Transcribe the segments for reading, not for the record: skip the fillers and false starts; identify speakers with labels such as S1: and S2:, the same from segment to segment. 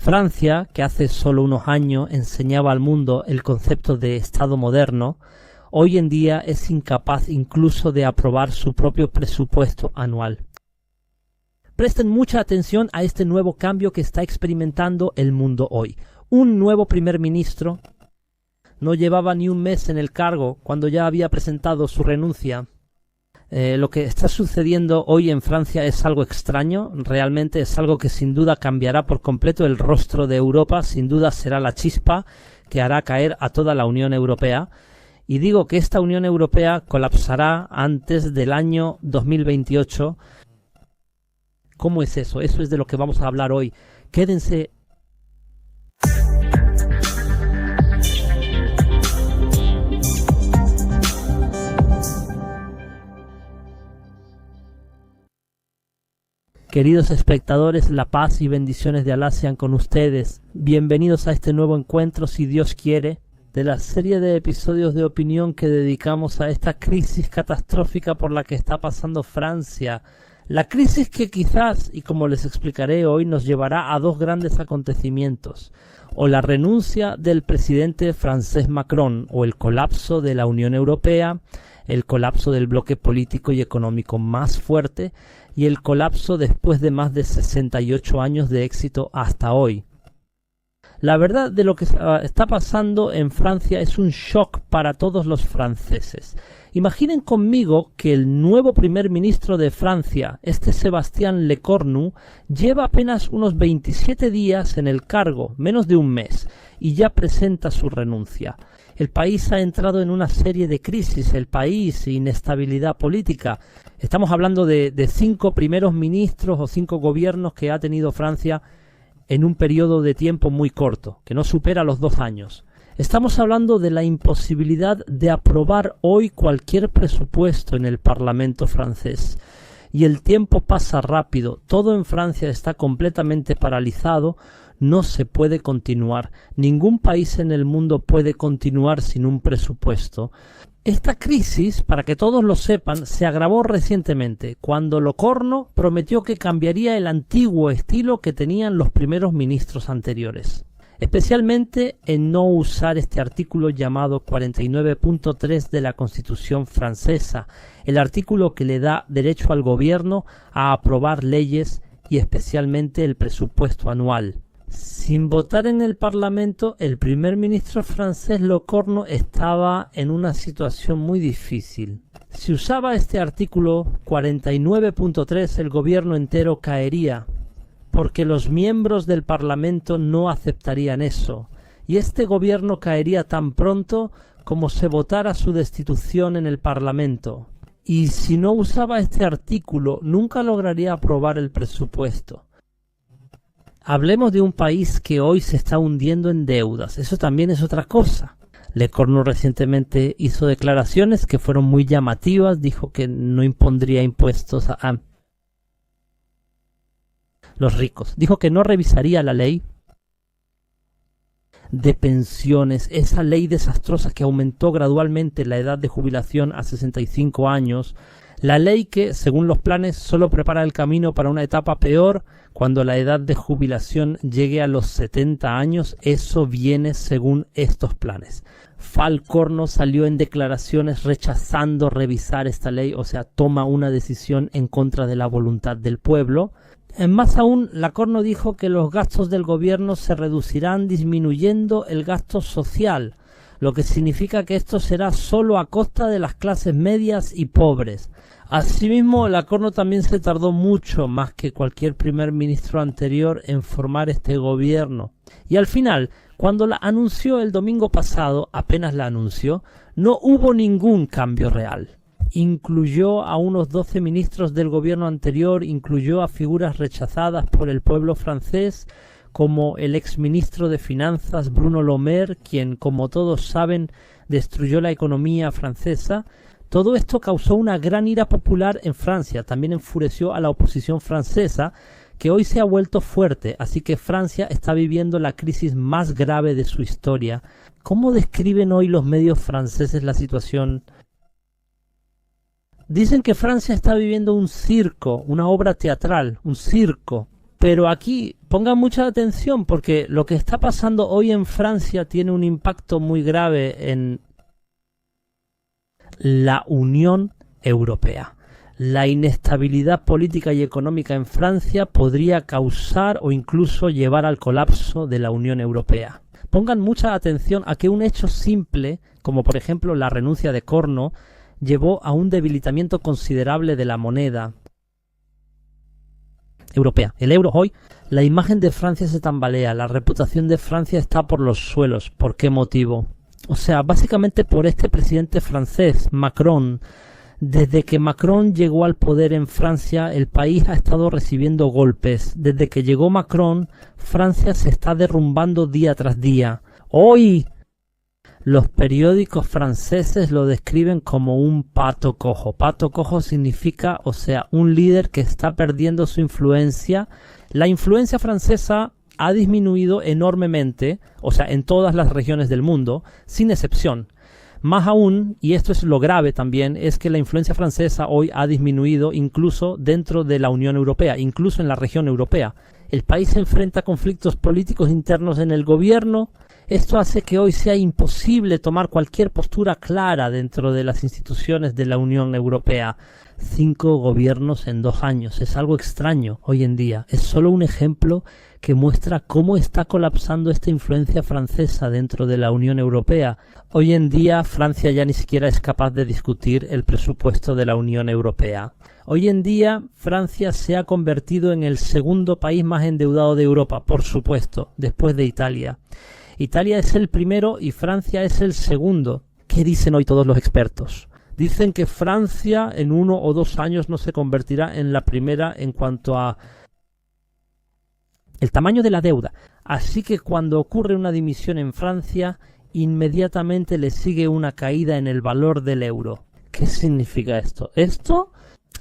S1: Francia, que hace solo unos años enseñaba al mundo el concepto de Estado moderno, hoy en día es incapaz incluso de aprobar su propio presupuesto anual. Presten mucha atención a este nuevo cambio que está experimentando el mundo hoy. Un nuevo primer ministro no llevaba ni un mes en el cargo cuando ya había presentado su renuncia. Lo que está sucediendo hoy en Francia es algo extraño, realmente es algo que sin duda cambiará por completo el rostro de Europa, sin duda será la chispa que hará caer a toda la Unión Europea. Y digo que esta Unión Europea colapsará antes del año 2028. ¿Cómo es eso? Eso es de lo que vamos a hablar hoy. Quédense. Queridos espectadores, la paz y bendiciones de Alá sean con ustedes. Bienvenidos a este nuevo encuentro, si Dios quiere, de la serie de episodios de opinión que dedicamos a esta crisis catastrófica por la que está pasando Francia. La crisis que quizás, y como les explicaré hoy, nos llevará a dos grandes acontecimientos. O la renuncia del presidente francés Macron, o el colapso de la Unión Europea, el colapso del bloque político y económico más fuerte, y el colapso después de más de 68 años de éxito hasta hoy. La verdad de lo que está pasando en Francia es un shock para todos los franceses. Imaginen conmigo que el nuevo primer ministro de Francia, Sébastien Lecornu, lleva apenas unos 27 días en el cargo, menos de un mes, y ya presenta su renuncia. El país ha entrado en una serie de crisis, el país, inestabilidad política. Estamos hablando de 5 primeros ministros o 5 gobiernos que ha tenido Francia en un periodo de tiempo muy corto, que no supera los 2 años. Estamos hablando de la imposibilidad de aprobar hoy cualquier presupuesto en el Parlamento francés. Y el tiempo pasa rápido, todo en Francia está completamente paralizado, no se puede continuar. Ningún país en el mundo puede continuar sin un presupuesto. Esta crisis, para que todos lo sepan, se agravó recientemente, cuando Lecornu prometió que cambiaría el antiguo estilo que tenían los primeros ministros anteriores. Especialmente en no usar este artículo llamado 49.3 de la Constitución francesa, el artículo que le da derecho al gobierno a aprobar leyes y especialmente el presupuesto anual. Sin votar en el Parlamento, el primer ministro francés Lecornu estaba en una situación muy difícil. Si usaba este artículo 49.3, el gobierno entero caería, porque los miembros del Parlamento no aceptarían eso, y este gobierno caería tan pronto como se votara su destitución en el Parlamento. Y si no usaba este artículo, nunca lograría aprobar el presupuesto. Hablemos de un país que hoy se está hundiendo en deudas. Eso también es otra cosa. Lecornu recientemente hizo declaraciones que fueron muy llamativas. Dijo que no impondría impuestos a los ricos. Dijo que no revisaría la ley de pensiones, esa ley desastrosa que aumentó gradualmente la edad de jubilación a 65 años. La ley que, según los planes, solo prepara el camino para una etapa peor cuando la edad de jubilación llegue a los 70 años. Eso viene según estos planes. Lecornu salió en declaraciones rechazando revisar esta ley, o sea, toma una decisión en contra de la voluntad del pueblo. Más aún, Lecornu dijo que los gastos del gobierno se reducirán disminuyendo el gasto social, lo que significa que esto será solo a costa de las clases medias y pobres. Asimismo, Lecornu también se tardó mucho más que cualquier primer ministro anterior en formar este gobierno. Y al final, cuando la anunció el domingo pasado, apenas la anunció, no hubo ningún cambio real. Incluyó a unos 12 ministros del gobierno anterior, incluyó a figuras rechazadas por el pueblo francés, como el exministro de Finanzas Bruno Le Maire, quien, como todos saben, destruyó la economía francesa. Todo esto causó una gran ira popular en Francia, también enfureció a la oposición francesa, que hoy se ha vuelto fuerte, así que Francia está viviendo la crisis más grave de su historia. ¿Cómo describen hoy los medios franceses la situación? Dicen que Francia está viviendo un circo, una obra teatral, un circo. Pero aquí, pongan mucha atención porque lo que está pasando hoy en Francia tiene un impacto muy grave en la Unión Europea. La inestabilidad política y económica en Francia podría causar o incluso llevar al colapso de la Unión Europea. Pongan mucha atención a que un hecho simple, como por ejemplo la renuncia de Corno, llevó a un debilitamiento considerable de la moneda europea. El euro hoy, la imagen de Francia se tambalea, la reputación de Francia está por los suelos. ¿Por qué motivo? O sea, básicamente por este presidente francés, Macron. Desde que Macron llegó al poder en Francia, el país ha estado recibiendo golpes. Desde que llegó Macron, Francia se está derrumbando día tras día. Hoy, los periódicos franceses lo describen como un pato cojo. Pato cojo significa, o sea, un líder que está perdiendo su influencia. La influencia francesa ha disminuido enormemente, o sea, en todas las regiones del mundo, sin excepción. Más aún, y esto es lo grave también, es que la influencia francesa hoy ha disminuido incluso dentro de la Unión Europea, incluso en la región europea. El país se enfrenta a conflictos políticos internos en el gobierno. Esto hace que hoy sea imposible tomar cualquier postura clara dentro de las instituciones de la Unión Europea. 5 gobiernos en 2 años. Es algo extraño hoy en día. Es solo un ejemplo que muestra cómo está colapsando esta influencia francesa dentro de la Unión Europea. Hoy en día Francia ya ni siquiera es capaz de discutir el presupuesto de la Unión Europea. Hoy en día Francia se ha convertido en el segundo país más endeudado de Europa, por supuesto, después de Italia. Italia es el primero y Francia es el segundo. ¿Qué dicen hoy todos los expertos? Dicen que Francia en 1 o 2 años no se convertirá en la primera en cuanto a el tamaño de la deuda. Así que cuando ocurre una dimisión en Francia, inmediatamente le sigue una caída en el valor del euro. ¿Qué significa esto? Esto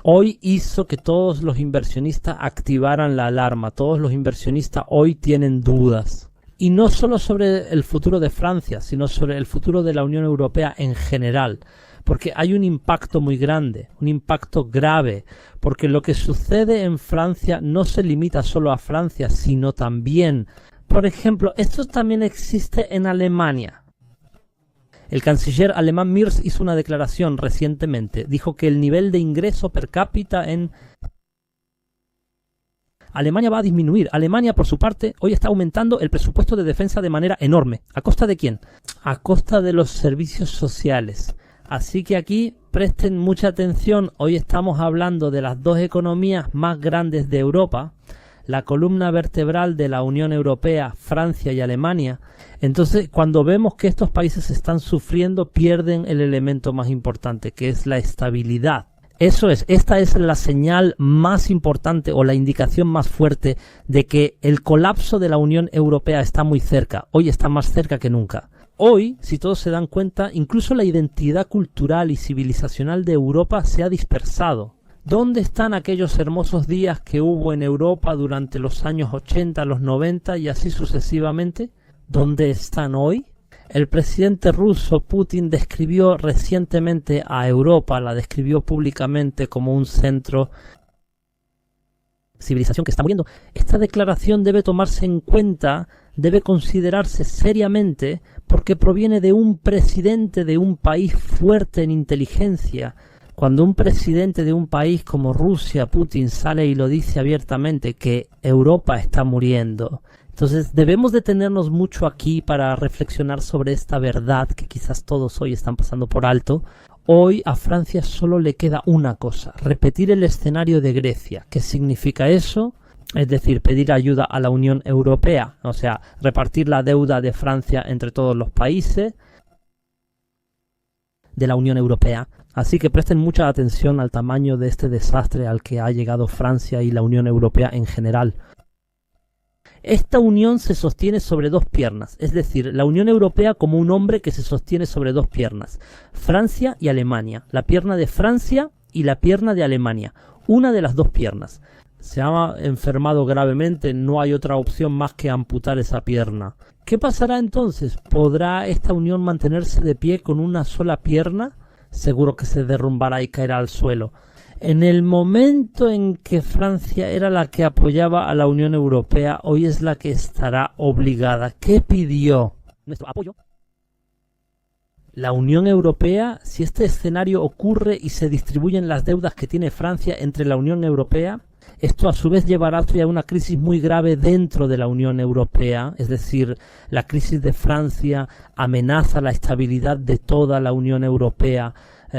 S1: hoy hizo que todos los inversionistas activaran la alarma. Todos los inversionistas hoy tienen dudas. Y no solo sobre el futuro de Francia, sino sobre el futuro de la Unión Europea en general. Porque hay un impacto muy grande, un impacto grave, porque lo que sucede en Francia no se limita solo a Francia, sino también, por ejemplo, esto también existe en Alemania. El canciller alemán Merz hizo una declaración recientemente, dijo que el nivel de ingreso per cápita en Alemania va a disminuir. Alemania, por su parte, hoy está aumentando el presupuesto de defensa de manera enorme. ¿A costa de quién? A costa de los servicios sociales. Así que aquí presten mucha atención. Hoy estamos hablando de las 2 economías más grandes de Europa, la columna vertebral de la Unión Europea, Francia y Alemania. Entonces, cuando vemos que estos países están sufriendo, pierden el elemento más importante, que es la estabilidad. Eso es, esta es la señal más importante o la indicación más fuerte de que el colapso de la Unión Europea está muy cerca. Hoy está más cerca que nunca. Hoy, si todos se dan cuenta, incluso la identidad cultural y civilizacional de Europa se ha dispersado. ¿Dónde están aquellos hermosos días que hubo en Europa durante los años 80, los 90 y así sucesivamente? ¿Dónde están hoy? El presidente ruso Putin describió recientemente a Europa, la describió públicamente como un centro civilización que está muriendo. Esta declaración debe tomarse en cuenta, debe considerarse seriamente, porque proviene de un presidente de un país fuerte en inteligencia. Cuando un presidente de un país como Rusia, Putin, sale y lo dice abiertamente que Europa está muriendo. Entonces debemos detenernos mucho aquí para reflexionar sobre esta verdad que quizás todos hoy están pasando por alto. Hoy a Francia solo le queda una cosa, repetir el escenario de Grecia. ¿Qué significa eso? Es decir, pedir ayuda a la Unión Europea, o sea, repartir la deuda de Francia entre todos los países de la Unión Europea. Así que presten mucha atención al tamaño de este desastre al que ha llegado Francia y la Unión Europea en general. Esta unión se sostiene sobre 2 piernas, es decir, la Unión Europea como un hombre que se sostiene sobre 2 piernas, Francia y Alemania, la pierna de Francia y la pierna de Alemania, una de las 2 piernas. Se ha enfermado gravemente, no hay otra opción más que amputar esa pierna. ¿Qué pasará entonces? ¿Podrá esta unión mantenerse de pie con una sola pierna? Seguro que se derrumbará y caerá al suelo. En el momento en que Francia era la que apoyaba a la Unión Europea, hoy es la que estará obligada. ¿Qué pidió? Nuestro apoyo. La Unión Europea, si este escenario ocurre y se distribuyen las deudas que tiene Francia entre la Unión Europea, esto a su vez llevará a una crisis muy grave dentro de la Unión Europea, es decir, la crisis de Francia amenaza la estabilidad de toda la Unión Europea.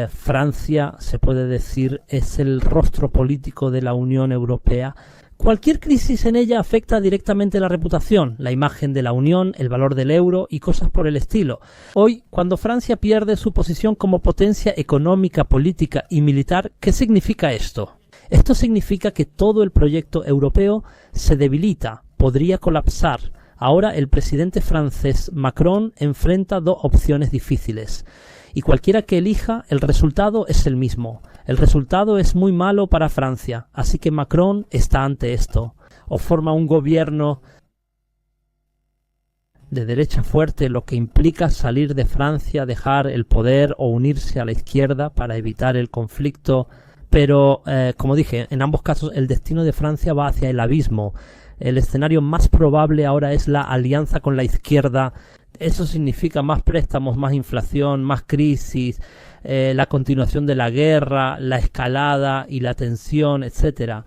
S1: Francia, se puede decir, es el rostro político de la Unión Europea. Cualquier crisis en ella afecta directamente la reputación, la imagen de la Unión, el valor del euro y cosas por el estilo. Hoy, cuando Francia pierde su posición como potencia económica, política y militar, ¿qué significa esto? Esto significa que todo el proyecto europeo se debilita, podría colapsar. Ahora el presidente francés Macron enfrenta dos opciones difíciles. Y cualquiera que elija, el resultado es el mismo. El resultado es muy malo para Francia, así que Macron está ante esto. O forma un gobierno de derecha fuerte, lo que implica salir de Francia, dejar el poder o unirse a la izquierda para evitar el conflicto. Pero, como dije, en ambos casos el destino de Francia va hacia el abismo. El escenario más probable ahora es la alianza con la izquierda. Eso significa más préstamos, más inflación, más crisis, la continuación de la guerra, la escalada y la tensión, etcétera.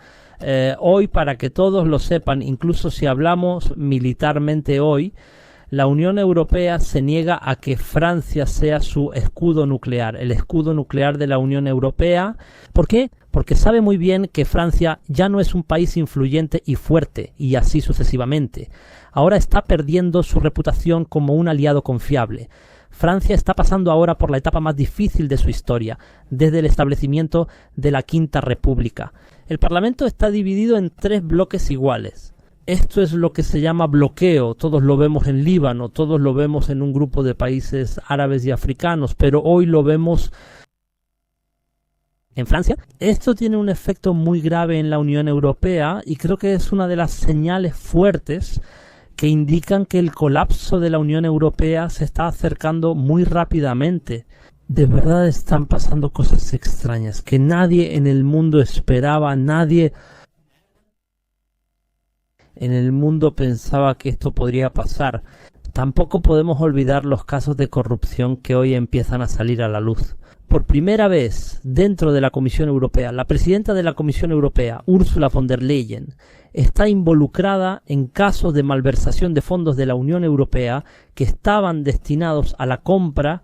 S1: Hoy, para que todos lo sepan, incluso si hablamos militarmente hoy, la Unión Europea se niega a que Francia sea su escudo nuclear, el escudo nuclear de la Unión Europea. ¿Por qué? Porque sabe muy bien que Francia ya no es un país influyente y fuerte, y así sucesivamente. Ahora está perdiendo su reputación como un aliado confiable. Francia está pasando ahora por la etapa más difícil de su historia, desde el establecimiento de la Quinta República. El Parlamento está dividido en 3 bloques iguales. Esto es lo que se llama bloqueo. Todos lo vemos en Líbano, todos lo vemos en un grupo de países árabes y africanos, pero hoy lo vemos en Francia. Esto tiene un efecto muy grave en la Unión Europea y creo que es una de las señales fuertes que indican que el colapso de la Unión Europea se está acercando muy rápidamente. De verdad están pasando cosas extrañas que nadie en el mundo esperaba, nadie en el mundo pensaba que esto podría pasar. Tampoco podemos olvidar los casos de corrupción que hoy empiezan a salir a la luz. Por primera vez dentro de la Comisión Europea, la presidenta de la Comisión Europea, Ursula von der Leyen, está involucrada en casos de malversación de fondos de la Unión Europea que estaban destinados a la compra.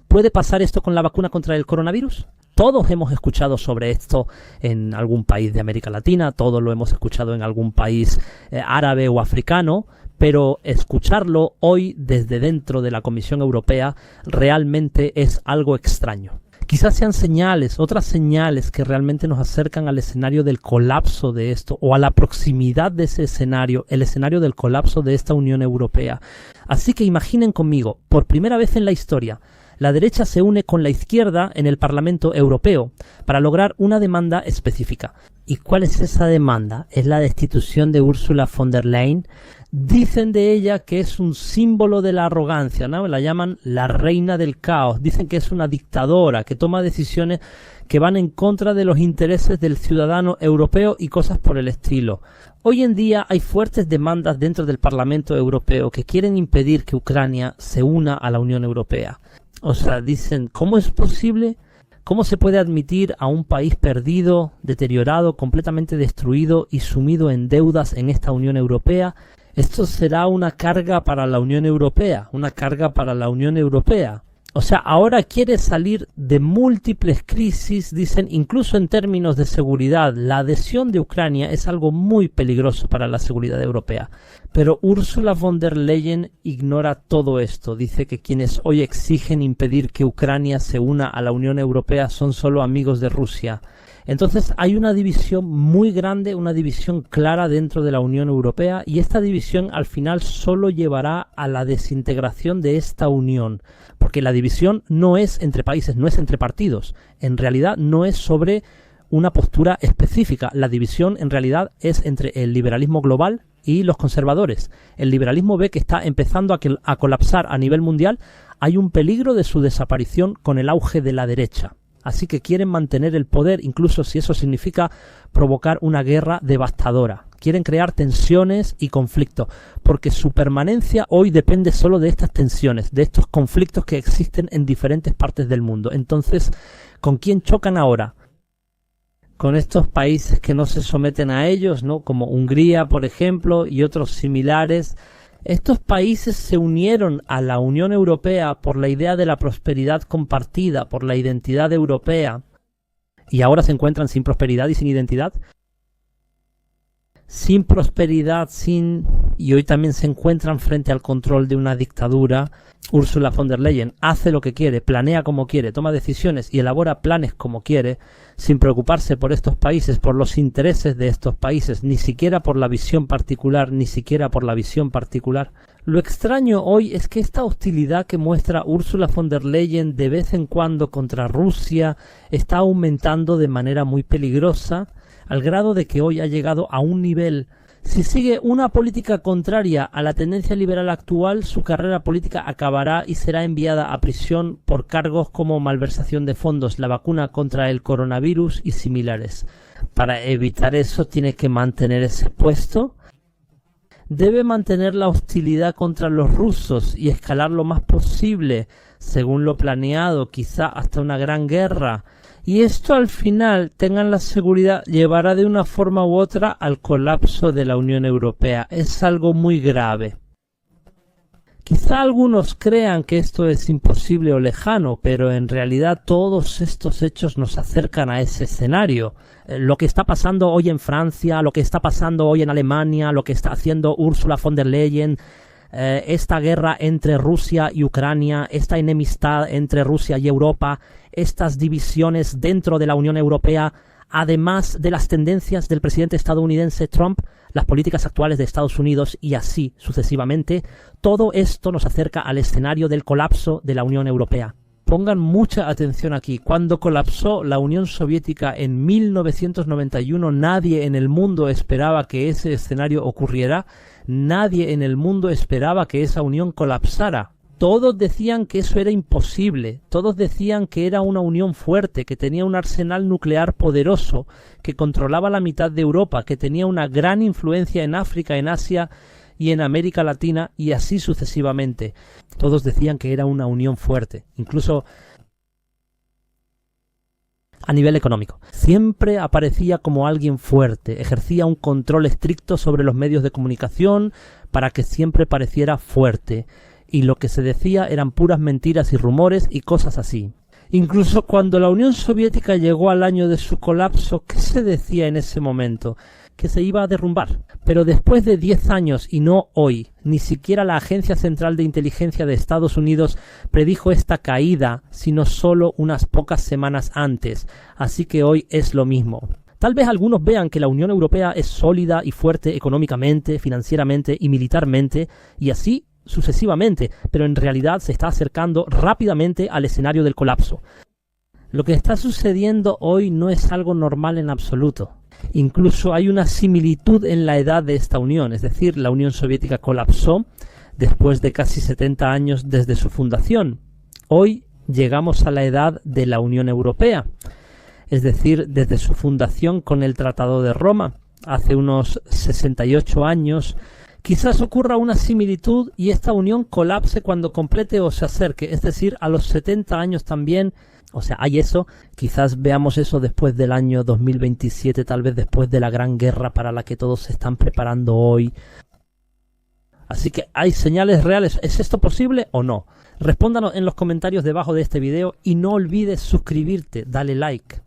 S1: ¿Puede pasar esto con la vacuna contra el coronavirus? Todos hemos escuchado sobre esto en algún país de América Latina, todos lo hemos escuchado en algún país árabe o africano, pero escucharlo hoy desde dentro de la Comisión Europea realmente es algo extraño. Quizás sean señales, otras señales que realmente nos acercan al escenario del colapso de esto o a la proximidad de ese escenario, el escenario del colapso de esta Unión Europea. Así que imaginen conmigo, por primera vez en la historia, la derecha se une con la izquierda en el Parlamento Europeo para lograr una demanda específica. ¿Y cuál es esa demanda? Es la destitución de Ursula von der Leyen. Dicen de ella que es un símbolo de la arrogancia, ¿no? La llaman la reina del caos. Dicen que es una dictadora, que toma decisiones que van en contra de los intereses del ciudadano europeo y cosas por el estilo. Hoy en día hay fuertes demandas dentro del Parlamento Europeo que quieren impedir que Ucrania se una a la Unión Europea. O sea, dicen, ¿cómo es posible? ¿Cómo se puede admitir a un país perdido, deteriorado, completamente destruido y sumido en deudas en esta Unión Europea? Esto será una carga para la Unión Europea, una carga para la Unión Europea. O sea, ahora quiere salir de múltiples crisis, dicen, incluso en términos de seguridad. La adhesión de Ucrania es algo muy peligroso para la seguridad europea. Pero Ursula von der Leyen ignora todo esto. Dice que quienes hoy exigen impedir que Ucrania se una a la Unión Europea son solo amigos de Rusia. Entonces hay una división muy grande, una división clara dentro de la Unión Europea, y esta división al final solo llevará a la desintegración de esta unión, porque la división no es entre países, no es entre partidos, en realidad no es sobre una postura específica, la división en realidad es entre el liberalismo global y los conservadores. El liberalismo ve que está empezando a colapsar a nivel mundial, hay un peligro de su desaparición con el auge de la derecha. Así que quieren mantener el poder, incluso si eso significa provocar una guerra devastadora. Quieren crear tensiones y conflictos, porque su permanencia hoy depende solo de estas tensiones, de estos conflictos que existen en diferentes partes del mundo. Entonces, ¿con quién chocan ahora? Con estos países que no se someten a ellos, ¿no? Como Hungría, por ejemplo, y otros similares. Estos países se unieron a la Unión Europea por la idea de la prosperidad compartida, por la identidad europea, y ahora se encuentran sin prosperidad y sin identidad. Sin prosperidad, y hoy también se encuentran frente al control de una dictadura. Ursula von der Leyen hace lo que quiere, planea como quiere, toma decisiones y elabora planes como quiere, sin preocuparse por estos países, por los intereses de estos países, ni siquiera por la visión particular, Lo extraño hoy es que esta hostilidad que muestra Ursula von der Leyen de vez en cuando contra Rusia está aumentando de manera muy peligrosa, al grado de que hoy ha llegado a un nivel. Si sigue una política contraria a la tendencia liberal actual, su carrera política acabará y será enviada a prisión por cargos como malversación de fondos, la vacuna contra el coronavirus y similares. Para evitar eso tiene que mantener ese puesto. Debe mantener la hostilidad contra los rusos y escalar lo más posible, según lo planeado, quizá hasta una gran guerra. Y esto al final, tengan la seguridad, llevará de una forma u otra al colapso de la Unión Europea. Es algo muy grave. Quizá algunos crean que esto es imposible o lejano, pero en realidad todos estos hechos nos acercan a ese escenario. Lo que está pasando hoy en Francia, lo que está pasando hoy en Alemania, lo que está haciendo Ursula von der Leyen, esta guerra entre Rusia y Ucrania, esta enemistad entre Rusia y Europa, estas divisiones dentro de la Unión Europea, además de las tendencias del presidente estadounidense Trump, las políticas actuales de Estados Unidos y así sucesivamente, todo esto nos acerca al escenario del colapso de la Unión Europea. Pongan mucha atención aquí. Cuando colapsó la Unión Soviética en 1991, nadie en el mundo esperaba que ese escenario ocurriera. Nadie en el mundo esperaba que esa unión colapsara. Todos decían que eso era imposible. Todos decían que era una unión fuerte, que tenía un arsenal nuclear poderoso, que controlaba la mitad de Europa, que tenía una gran influencia en África, en Asia y en América Latina, y así sucesivamente. Todos decían que era una unión fuerte, incluso a nivel económico. Siempre aparecía como alguien fuerte, ejercía un control estricto sobre los medios de comunicación para que siempre pareciera fuerte, y lo que se decía eran puras mentiras y rumores y cosas así. Incluso cuando la Unión Soviética llegó al año de su colapso, ¿qué se decía en ese momento? Que se iba a derrumbar. Pero después de 10 años, y no hoy, ni siquiera la Agencia Central de Inteligencia de Estados Unidos predijo esta caída, sino solo unas pocas semanas antes. Así que hoy es lo mismo. Tal vez algunos vean que la Unión Europea es sólida y fuerte económicamente, financieramente y militarmente, y así sucesivamente, pero en realidad se está acercando rápidamente al escenario del colapso. Lo que está sucediendo hoy no es algo normal en absoluto. Incluso hay una similitud en la edad de esta unión, es decir, la Unión Soviética colapsó después de casi 70 años desde su fundación. Hoy llegamos a la edad de la Unión Europea, es decir, desde su fundación con el Tratado de Roma, hace unos 68 años. Quizás ocurra una similitud y esta unión colapse cuando complete o se acerque, es decir, a los 70 años también. O sea, hay eso, quizás veamos eso después del año 2027, tal vez después de la gran guerra para la que todos se están preparando hoy. Así que hay señales reales. ¿Es esto posible o no? Respóndanos en los comentarios debajo de este video y no olvides suscribirte, dale like.